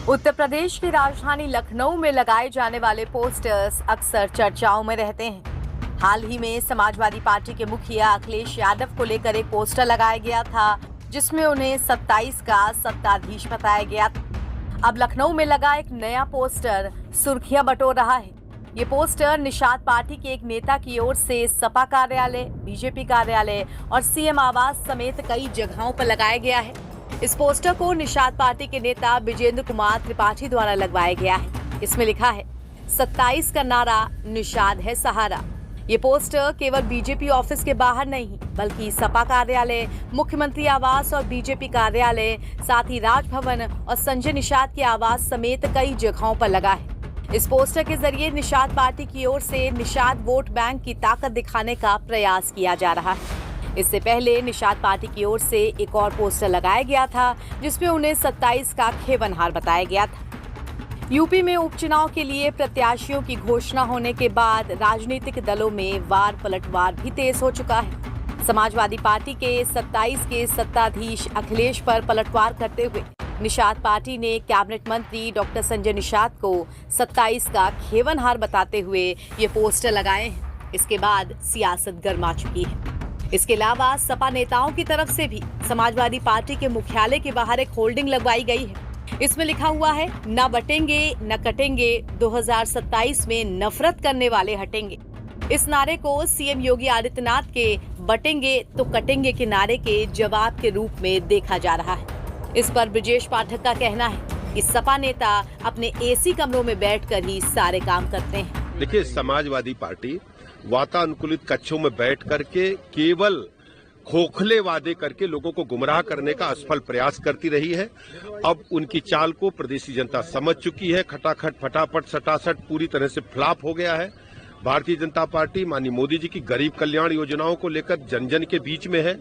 उत्तर प्रदेश की राजधानी लखनऊ में लगाए जाने वाले पोस्टर्स अक्सर चर्चाओं में रहते हैं। हाल ही में समाजवादी पार्टी के मुखिया अखिलेश यादव को लेकर एक पोस्टर लगाया गया था, जिसमें उन्हें 27 का सत्ताधीश बताया गया था। अब लखनऊ में लगा एक नया पोस्टर सुर्खियां बटोर रहा है। ये पोस्टर निषाद पार्टी के एक नेता की ओर से सपा कार्यालय, बीजेपी कार्यालय और सीएम आवास समेत कई जगहों पर लगाया गया है। इस पोस्टर को निषाद पार्टी के नेता विजेंद्र कुमार त्रिपाठी द्वारा लगवाया गया है। इसमें लिखा है 27 का नारा, निषाद है सहारा। ये पोस्टर केवल बीजेपी ऑफिस के बाहर नहीं, बल्कि सपा कार्यालय, मुख्यमंत्री आवास और बीजेपी कार्यालय, साथ ही राजभवन और संजय निषाद के आवास समेत कई जगहों पर लगा है। इस पोस्टर के जरिए निषाद पार्टी की ओर से निषाद वोट बैंक की ताकत दिखाने का प्रयास किया जा रहा है। इससे पहले निषाद पार्टी की ओर से एक और पोस्टर लगाया गया था, जिसमें उन्हें 27 का खेवनहार बताया गया था। यूपी में उपचुनाव के लिए प्रत्याशियों की घोषणा होने के बाद राजनीतिक दलों में वार पलटवार भी तेज हो चुका है। समाजवादी पार्टी के 27 के सत्ताधीश अखिलेश पर पलटवार करते हुए निषाद पार्टी ने कैबिनेट मंत्री डॉक्टर संजय निषाद को 27 का खेवनहार बताते हुए ये पोस्टर लगाए हैं। इसके बाद सियासत गर्मा चुकी है। इसके अलावा सपा नेताओं की तरफ से भी समाजवादी पार्टी के मुख्यालय के बाहर एक होर्डिंग लगवाई गई है। इसमें लिखा हुआ है, न बटेंगे न कटेंगे, 2027 में नफरत करने वाले हटेंगे। इस नारे को सीएम योगी आदित्यनाथ के बटेंगे तो कटेंगे के नारे के जवाब के रूप में देखा जा रहा है। इस पर ब्रजेश पाठक का कहना है कि सपा नेता अपने एसी कमरों में बैठकर ही सारे काम करते हैं। देखिए, समाजवादी पार्टी वातानुकूलित कक्षों में बैठ करके केवल खोखले वादे करके लोगों को गुमराह करने का असफल प्रयास करती रही है। अब उनकी चाल को प्रदेशी जनता समझ चुकी है। खटाखट फटाफट सटासट पूरी तरह से फ्लॉप हो गया है। भारतीय जनता पार्टी माननीय मोदी जी की गरीब कल्याण योजनाओं को लेकर जन जन के बीच में है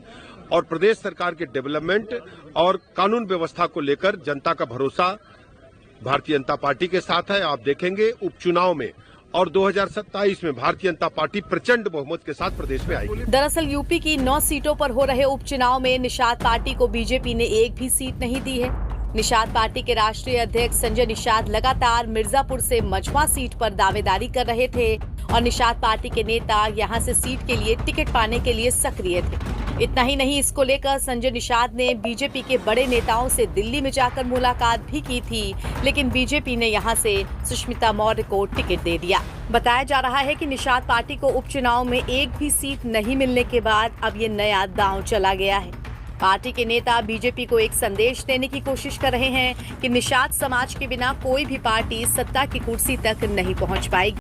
और प्रदेश सरकार के डेवलपमेंट और कानून व्यवस्था को लेकर जनता का भरोसा भारतीय जनता पार्टी के साथ है। आप देखेंगे उपचुनाव में और 2027 में भारतीय जनता पार्टी प्रचंड बहुमत के साथ प्रदेश में आएगी। दरअसल यूपी की 9 सीटों पर हो रहे उपचुनाव में निषाद पार्टी को बीजेपी ने एक भी सीट नहीं दी है। निषाद पार्टी के राष्ट्रीय अध्यक्ष संजय निषाद लगातार मिर्जापुर से मझवा सीट पर दावेदारी कर रहे थे और निषाद पार्टी के नेता यहां से सीट के लिए टिकट पाने के लिए सक्रिय थे। इतना ही नहीं, इसको लेकर संजय निषाद ने बीजेपी के बड़े नेताओं से दिल्ली में जाकर मुलाकात भी की थी, लेकिन बीजेपी ने यहां से सुष्मिता मौर्य को टिकट दे दिया। बताया जा रहा है कि निषाद पार्टी को उपचुनाव में एक भी सीट नहीं मिलने के बाद अब ये नया दांव चला गया है। पार्टी के नेता बीजेपी को एक संदेश देने की कोशिश कर रहे हैं कि निषाद समाज के बिना कोई भी पार्टी सत्ता की कुर्सी तक नहीं पहुंच पाएगी।